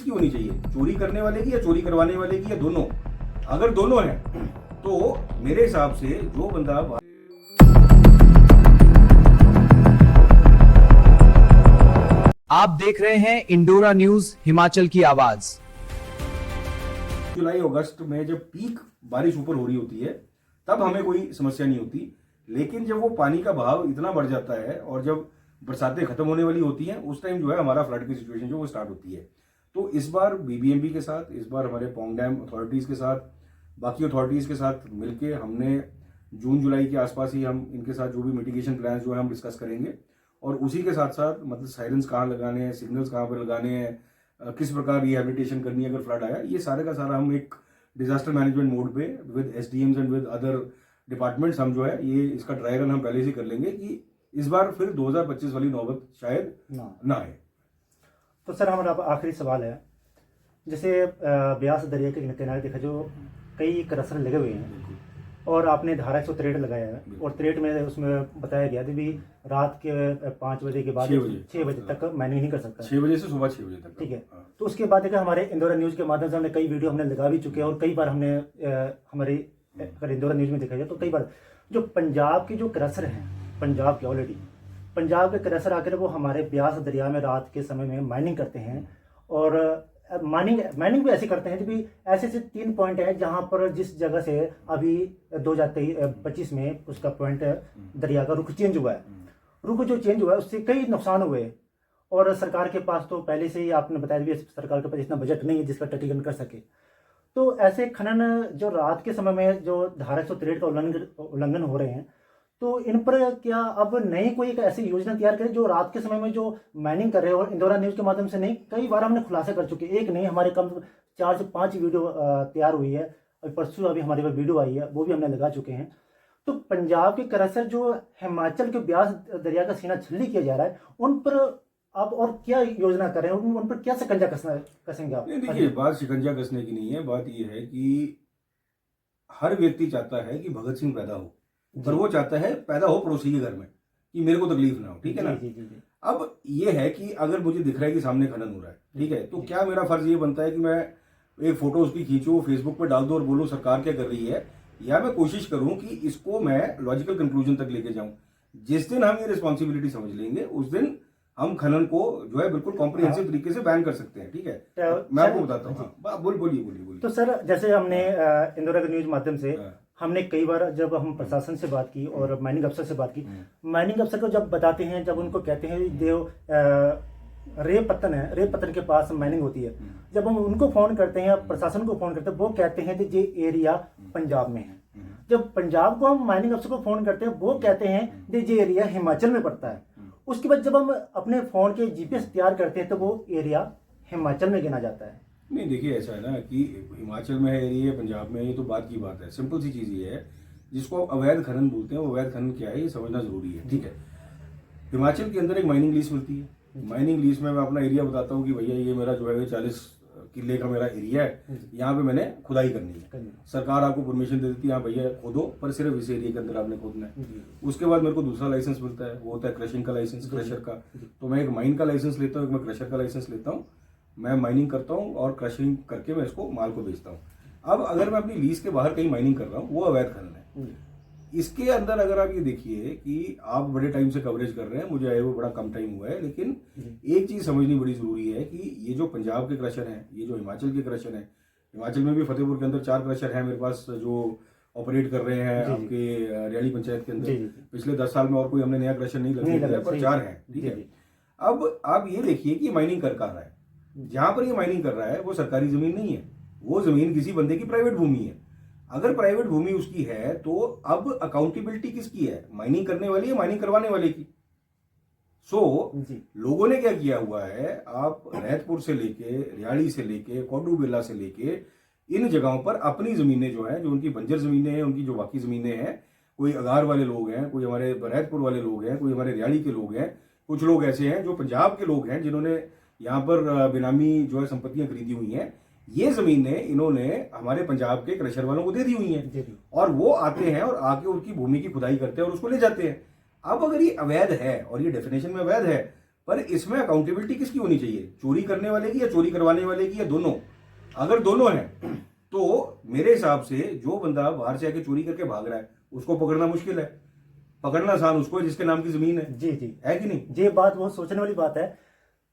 किसकी होनी चाहिए, चोरी करने वाले की या चोरी करवाने वाले की, या दोनों? अगर दोनों हैं तो मेरे हिसाब से जो बंदा आप देख रहे हैं इंडोरा न्यूज हिमाचल की आवाज। जुलाई अगस्त में जब पीक बारिश ऊपर हो रही होती है तब हमें कोई समस्या नहीं होती, लेकिन जब वो पानी का बहाव इतना बढ़ जाता है और जब बरसातें खत्म होने वाली होती हैं उस टाइम जो है हमारा फ्लड की सिचुएशन जो वो स्टार्ट होती है। तो इस बार बीबीएमबी के साथ, इस बार हमारे पौंग डैम अथॉरिटीज़ के साथ, बाकी अथॉरिटीज़ के साथ मिलके हमने जून जुलाई के आसपास ही हम इनके साथ जो भी मिटिगेशन प्लान जो है हम डिस्कस करेंगे, और उसी के साथ साथ मतलब साइरेंस कहाँ लगाने हैं, सिग्नल्स कहाँ पर लगाने हैं, किस प्रकार रिहेबिलिटेशन करनी है अगर फ्लड आया, ये सारे का सारा हम एक डिजास्टर मैनेजमेंट मोड पे with SDMs and with other departments हम जो है ये इसका ड्राई रन हम पहले से कर लेंगे कि इस बार फिर 2025 वाली नौबत शायद ना आए। तो सर हमारा आखिरी सवाल है, जैसे ब्यास दरिया के किनारे देखा जो कई क्रसर लगे हुए हैं और आपने धारा 163 लगाया है और 63 में उसमें बताया गया कि भी रात के 5 बजे के बाद 6 बजे तक माइनिंग नहीं कर सकता, 6 बजे से सुबह 6 बजे तक। ठीक है। तो उसके बाद देखा हमारे इंदौरा न्यूज़ के माध्यम से हमने कई वीडियो हमने लगा भी चुके हैं और कई बार हमने हमारी अगर इंदौरा न्यूज़ में देखा जाए तो कई बार जो पंजाब के जो क्रसर हैं, पंजाब के ऑलरेडी पंजाब के क्रसर आकर वो हमारे ब्यास दरिया में रात के समय में माइनिंग करते हैं और माइनिंग भी ऐसे करते हैं कि भी ऐसे 3 पॉइंट है जहां पर जिस जगह से अभी 2025 में उसका पॉइंट दरिया का रुख चेंज हुआ है, रुख जो चेंज हुआ है उससे कई नुकसान हुए और सरकार के पास तो पहले से ही आपने बताया भी सरकार के पास इतना बजट नहीं है जिसका तटीकरण कर सके। तो ऐसे खनन जो रात के समय में जो धारा 163 का उल्लंघन हो रहे हैं, तो इन पर क्या अब नई कोई एक ऐसी योजना तैयार करें जो रात के समय में जो माइनिंग कर रहे हो? और इंदौरा न्यूज़ के माध्यम से नहीं, कई बार हमने खुलासा कर चुके, एक नहीं हमारे कम 4 से 5 वीडियो तैयार हुई है और परसों अभी हमारे पास वीडियो आई है वो भी हमने लगा चुके हैं। तो पंजाब के क्रसर जो हिमाचल के ब्यास दरिया का सीना छल्ली किया जा रहा है उन पर आप और क्या योजना कर रहे हैं, उन पर क्या शिकंजा कसेंगे आप? देखिए, बात शिकंजा कसने की नहीं है, बात यह है कि हर व्यक्ति चाहता है कि भगत सिंह पैदा हो, पर वो चाहता है पैदा हो पड़ोसी के घर में कि मेरे को तकलीफ ना हो, ठीक है ना। जी। अब ये है कि अगर मुझे दिख रहा है कि सामने खनन हो रहा है, ठीक है, तो क्या मेरा फर्ज ये बनता है कि मैं एक फोटो उसकी खींचूं, फेसबुक पर डाल दूं और बोलूं सरकार क्या कर रही है, या मैं कोशिश करूं कि इसको मैं लॉजिकल कंक्लूजन तक लेके जाऊं? जिस दिन हम ये रिस्पॉन्सिबिलिटी समझ लेंगे उस दिन हम खनन को जो है बिल्कुल कॉम्प्रिहेंसिव तरीके से बैन कर सकते हैं, ठीक है। मैं आपको बताता हूँ, बोलिए। तो सर जैसे हमने इंदौरा के न्यूज माध्यम से हमने कई बार जब हम प्रशासन से बात की और माइनिंग अफसर से बात की, माइनिंग अफसर को जब बताते हैं, जब उनको कहते हैं देव रे पत्तन के पास माइनिंग होती है, जब हम उनको फोन करते हैं, प्रशासन को फोन करते हैं, वो कहते हैं कि ये एरिया पंजाब में है। जब पंजाब को हम माइनिंग अफसर को फोन करते हैं वो कहते हैं कि ये एरिया हिमाचल में पड़ता है। उसके बाद जब हम अपने फोन के जीपीएस तैयार करते हैं तो वो एरिया हिमाचल में गिना जाता है। नहीं, देखिए ऐसा है ना कि हिमाचल में है एरिया, पंजाब में है, ये तो बात की बात है। सिंपल सी चीज़ ये है, जिसको अवैध खनन बोलते हैं वो अवैध खनन क्या है ये समझना जरूरी है, ठीक है। हिमाचल के अंदर एक माइनिंग लीज मिलती है, माइनिंग लीज में मैं अपना एरिया बताता हूँ कि भैया ये मेरा जो है 40 किले का मेरा एरिया है, यहाँ पे मैंने खुदाई करनी है। सरकार आपको परमिशन दे देती है, हाँ भैया खोदो, पर सिर्फ इस एरिया के अंदर आपने खोदना है। उसके बाद मेरे को दूसरा लाइसेंस मिलता है, वो होता है क्रशिंग का लाइसेंस, क्रशर का। तो मैं एक माइन का लाइसेंस लेता हूँ, एक मैं क्रशर का लाइसेंस लेता हूँ। मैं माइनिंग करता हूँ और क्रशिंग करके मैं इसको माल को बेचता हूँ। अब अगर मैं अपनी लीज के बाहर कहीं माइनिंग कर रहा हूँ वो अवैध खनन है। इसके अंदर अगर आप ये देखिए कि आप बड़े टाइम से कवरेज कर रहे हैं, मुझे आए वो बड़ा कम टाइम हुआ है, लेकिन एक चीज समझनी बड़ी जरूरी है कि ये जो पंजाब के क्रशर हैं, ये जो हिमाचल के क्रशर हैं, हिमाचल में भी फतेहपुर के अंदर 4 क्रशर हैं मेरे पास जो ऑपरेट कर रहे हैं आपके रियाली पंचायत के अंदर। पिछले 10 साल में और कोई हमने नया क्रशर नहीं लगाया, पर 4 हैं, ठीक है। अब आप ये देखिए कि माइनिंग कर रहा है, जहां पर ये माइनिंग कर रहा है वो सरकारी जमीन नहीं है, वो जमीन किसी बंदे की प्राइवेट भूमि है। अगर प्राइवेट भूमि उसकी है तो अब अकाउंटेबिलिटी किसकी है? माइनिंग करने वाली है, माइनिंग करवाने वाले की। लोगों ने क्या किया हुआ है, आप रैतपुर से लेके, रियाली से लेके, कोडूबेला से लेके इन जगहों पर अपनी जमीनें जो है, जो उनकी बंजर जमीनें हैं, उनकी जो बाकी जमीनें हैं, कोई अगार वाले लोग हैं, कोई हमारे रैतपुर वाले लोग हैं, कोई हमारे रियाली के लोग हैं, कुछ लोग ऐसे हैं जो पंजाब के लोग हैं जिन्होंने यहाँ पर बेनामी जो है संपत्तियां खरीदी हुई हैं। ये जमीनें इन्होंने हमारे पंजाब के क्रशर वालों को दे दी हुई हैं और वो आते हैं और आके उनकी भूमि की खुदाई करते हैं और उसको ले जाते हैं। अब अगर ये अवैध है और ये डेफिनेशन में अवैध है, पर इसमें अकाउंटेबिलिटी किसकी होनी चाहिए, चोरी करने वाले की या चोरी करवाने वाले की, या दोनों? अगर दोनों हैं तो मेरे हिसाब से जो बंदा बाहर से आके चोरी करके भाग रहा है उसको पकड़ना मुश्किल है, पकड़ना आसान उसको है जिसके नाम की जमीन है। जी जी, है कि नहीं? ये बात बहुत सोचने वाली बात है।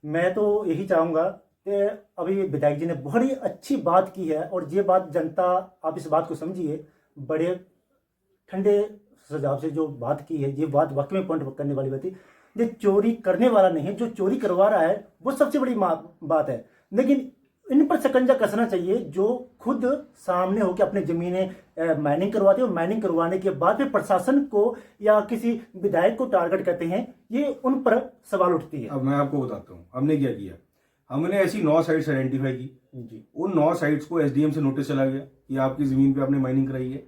मैं तो यही चाहूंगा कि अभी विधायक जी ने बड़ी अच्छी बात की है, और ये बात जनता, आप इस बात को समझिए, बड़े ठंडे सजाव से जो बात की है, ये बात वाकई में पॉइंट करने वाली बात है। ये चोरी करने वाला नहीं है, जो चोरी करवा रहा है वो सबसे बड़ी बात है। लेकिन इन पर शिकंजा कसना चाहिए जो खुद सामने होकर अपनी जमीनें माइनिंग करवाते हैं, और माइनिंग करवाने के बाद फिर प्रशासन को या किसी विधायक को टारगेट करते हैं, ये उन पर सवाल उठती है। अब मैं आपको बताता हूँ हमने क्या किया। हमने ऐसी 9 साइट्स आइडेंटिफाई की जी, उन 9 साइट्स को एसडीएम से नोटिस चला गया कि आपकी जमीन पे आपने माइनिंग कराई है।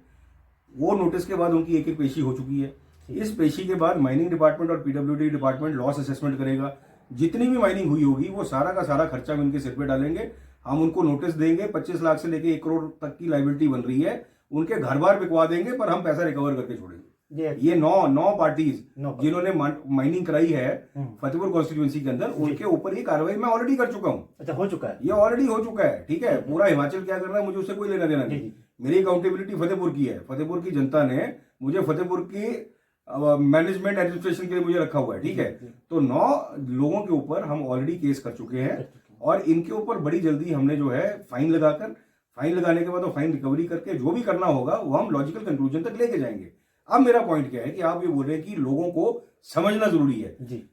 वो नोटिस के बाद उनकी एक एक पेशी हो चुकी है। इस पेशी के बाद माइनिंग डिपार्टमेंट और पीडब्ल्यूडी डिपार्टमेंट लॉस असेसमेंट करेगा। जितनी भी माइनिंग हुई होगी वो सारा का सारा खर्चा हम इनके सिर पे डालेंगे। हम उनको नोटिस देंगे, 25 लाख से लेके 1 करोड़ तक की लाइबिलिटी बन रही है, उनके घर बार बिकवा देंगे, पर हम पैसा रिकवर करके छोड़ेंगे। ये 9 पार्टीज जिन्होंने माइनिंग कराई है फतेहपुर कॉन्स्टिट्यूएंसी के अंदर, उनके ऊपर ये कार्रवाई मैं ऑलरेडी कर चुका हूँ। अच्छा, हो चुका है, ये ऑलरेडी हो चुका है। ठीक है, पूरा हिमाचल क्या कर रहा है मुझे उससे कोई लेना देना नहीं। मेरी अकाउंटेबिलिटी फतेहपुर की है। फतेहपुर की जनता ने मुझे फतेहपुर की मैनेजमेंट एडमिनिस्ट्रेशन के लिए मुझे रखा हुआ है। ठीक है, तो 9 लोगों के ऊपर हम ऑलरेडी केस कर चुके हैं, और इनके ऊपर बड़ी जल्दी हमने जो है फाइन लगाने के बाद फाइन रिकवरी करके जो भी करना होगा वो हम लॉजिकल कंक्लूजन तक लेके जाएंगे। अब मेरा पॉइंट क्या है कि आप ये बोल रहे हैं कि लोगों को समझना जरूरी है। जी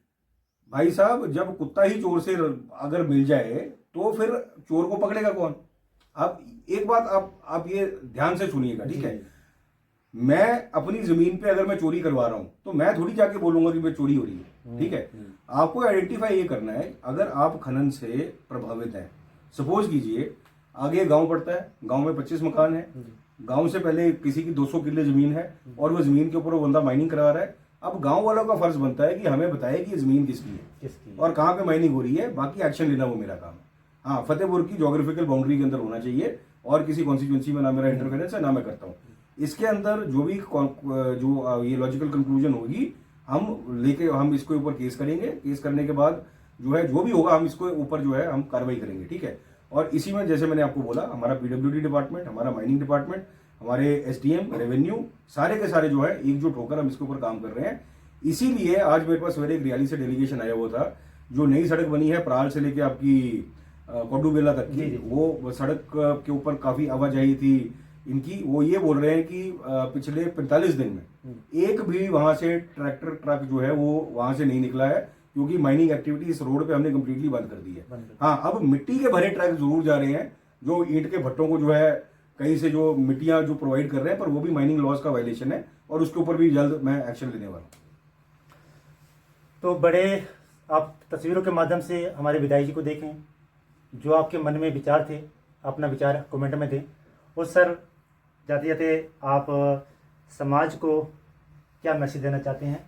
भाई साहब, जब कुत्ता ही चोर से अगर मिल जाए तो फिर चोर को पकड़ेगा कौन? आप एक बात आप ये ध्यान से सुनिएगा। ठीक है, मैं अपनी जमीन पे अगर मैं चोरी करवा रहा हूं तो मैं थोड़ी जाके बोलूंगा कि मैं चोरी हो रही है। ठीक है, आपको आइडेंटिफाई ये करना है। अगर आप खनन से प्रभावित हैं, सपोज कीजिए आगे गांव पड़ता है, गांव में 25 मकान है, गांव से पहले किसी की 200 किले जमीन है, और वो जमीन के ऊपर वो बंदा माइनिंग करा रहा है। अब गांव वालों का फर्ज बनता है कि हमें बताए कि जमीन किसकी है और कहां पे माइनिंग हो रही है, बाकी एक्शन लेना वो मेरा काम है। हाँ, फतेहपुर की ज्योग्राफिकल बाउंड्री के अंदर होना चाहिए, और किसी कॉन्स्टिट्यूंसी में ना मेरा इंटरफेरेंस है ना मैं करता हूँ। इसके अंदर जो भी जो ये लॉजिकल कंक्लूजन होगी हम इसके ऊपर केस करेंगे। केस करने के बाद जो है जो भी होगा हम इसको ऊपर जो है हम कार्रवाई करेंगे। ठीक है, और इसी में जैसे मैंने आपको बोला, हमारा पीडब्ल्यूडी डिपार्टमेंट, हमारा माइनिंग डिपार्टमेंट, हमारे एसडीएम, रेवेन्यू, सारे के सारे जो है एकजुट होकर हम इसके ऊपर काम कर रहे हैं। इसीलिए आज मेरे पास सवेरे एक रियाली से डेलीगेशन आया हुआ था। जो नई सड़क बनी है प्राल से लेके आपकी कोडूबेला तक की, वो सड़क के ऊपर काफी आवाजाही थी इनकी। वो ये बोल रहे हैं कि पिछले 45 दिन में एक भी वहां से ट्रक जो है वो वहां से नहीं निकला है, क्योंकि माइनिंग एक्टिविटी इस रोड पे हमने कंप्लीटली बंद कर दी है। हाँ, अब मिट्टी के भरे ट्रक जरूर जा रहे हैं, जो ईंट के भट्टों को जो है कहीं से जो मिट्टियां जो प्रोवाइड कर रहे हैं, पर वो भी माइनिंग लॉज का वायलेशन है, और उसके ऊपर भी जल्द मैं एक्शन लेने वाला हूं। तो बड़े आप तस्वीरों के माध्यम से हमारे विधायक जी को देखें, जो आपके मन में विचार थे अपना विचार कमेंट में दें। और सर, जाते जाते आप समाज को क्या मैसेज देना चाहते हैं?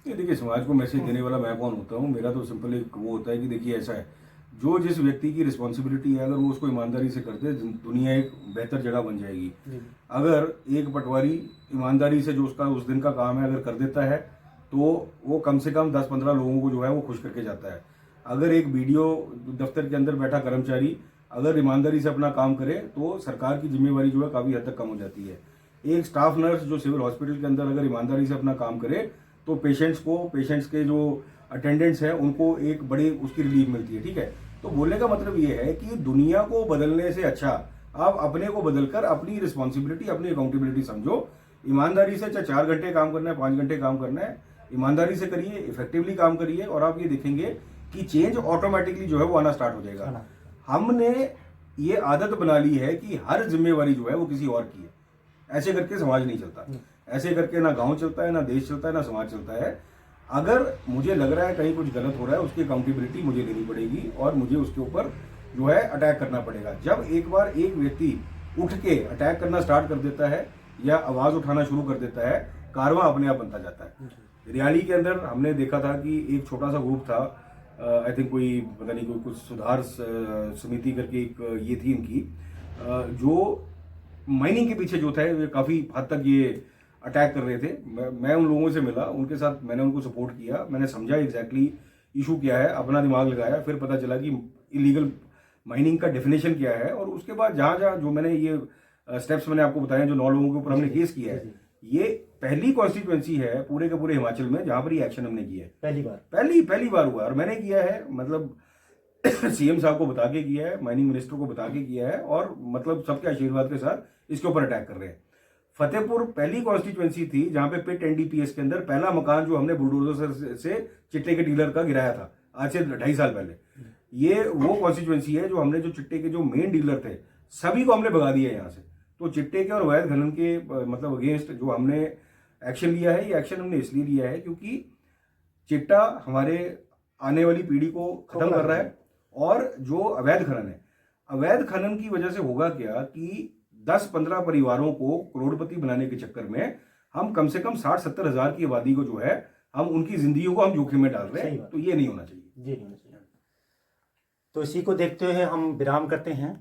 ये देखिए, समाज को मैसेज देने वाला मैं कौन होता हूँ? मेरा तो सिंपल एक वो होता है कि देखिए ऐसा है, जो जिस व्यक्ति की रिस्पॉन्सिबिलिटी है अगर वो उसको ईमानदारी से करते, दुनिया एक बेहतर जगह बन जाएगी। अगर एक पटवारी ईमानदारी से जो उसका उस दिन का काम है अगर कर देता है, तो वो कम से कम 10-15 लोगों को जो है वो खुश करके जाता है। अगर एक वीडियो दफ्तर के अंदर बैठा कर्मचारी अगर ईमानदारी से अपना काम करे, तो सरकार की जिम्मेवारी जो है काफी हद तक कम हो जाती है। एक स्टाफ नर्स जो सिविल हॉस्पिटल के अंदर अगर ईमानदारी से अपना काम करे, तो पेशेंट्स के जो अटेंडेंट्स हैं उनको एक बड़ी उसकी रिलीफ मिलती है। ठीक है, तो बोलने का मतलब ये है कि दुनिया को बदलने से अच्छा आप अपने को बदलकर अपनी रिस्पॉन्सिबिलिटी, अपनी अकाउंटेबिलिटी समझो। ईमानदारी से चाहे 4 घंटे काम करना है, 5 घंटे काम करना है, ईमानदारी से करिए, इफेक्टिवली काम करिए, और आप ये देखेंगे कि चेंज ऑटोमेटिकली जो है वो आना स्टार्ट हो जाएगा। हमने ये आदत बना ली है कि हर जिम्मेवारी जो है वो किसी और की है। ऐसे करके समाज नहीं चलता, ऐसे करके ना गांव चलता है, ना देश चलता है, ना समाज चलता है। अगर मुझे लग रहा है कहीं कुछ गलत हो रहा है, उसकी अकाउंटेबिलिटी मुझे लेनी पड़ेगी, और मुझे उसके ऊपर जो है अटैक करना पड़ेगा। जब एक बार एक व्यक्ति उठ के अटैक करना स्टार्ट कर देता है या आवाज उठाना शुरू कर देता है, कारवां अपने आप बनता जाता है। रियाली के अंदर हमने देखा था कि एक छोटा सा ग्रुप था, आई थिंक कोई पता नहीं कोई कुछ सुधार समिति करके एक ये थी इनकी, जो माइनिंग के पीछे जो थे वे काफी हद तक ये अटैक कर रहे थे। मैं उन लोगों से मिला, उनके साथ मैंने उनको सपोर्ट किया, मैंने समझा एग्जैक्टली इशू किया है, अपना दिमाग लगाया, फिर पता चला कि इलीगल माइनिंग का डेफिनेशन क्या है, और उसके बाद जहां जहां जो मैंने ये स्टेप्स मैंने आपको बताए, जो 9 लोगों के ऊपर हमने केस किया है, ये पहली कॉन्स्टिट्यूएंसी है पूरे के पूरे हिमाचल में जहां पर ये एक्शन हमने किया है। पहली बार हुआ, और मैंने किया है, मतलब सीएम साहब को बता के किया है, माइनिंग मिनिस्टर को बता के किया है, और मतलब सबके आशीर्वाद के साथ इसके ऊपर अटैक कर रहे हैं। फतेहपुर पहली कॉन्स्टिट्यूएंसी थी जहां पे पिट एनडीपीएस के अंदर पहला मकान जो हमने बुलडोजर से चिट्टे के डीलर का गिराया था आज से 2.5 साल पहले। ये वो कॉन्स्टिट्यूएंसी है जो हमने जो चिट्टे के जो मेन डीलर थे सभी को हमने भगा दिया यहाँ से। तो चिट्टे के और अवैध खनन के मतलब अगेंस्ट जो हमने एक्शन लिया है, ये एक्शन हमने इसलिए लिया है क्योंकि चिट्टा हमारे आने वाली पीढ़ी को खत्म कर रहा है, और जो अवैध खनन है, अवैध खनन की वजह से होगा क्या कि 10-15 परिवारों को करोड़पति बनाने के चक्कर में हम कम से कम 60-70 हजार की आबादी को जो है हम उनकी जिंदगी को हम जोखिम में डाल रहे हैं। तो ये नहीं होना चाहिए। तो इसी को देखते हुए हम विराम करते हैं।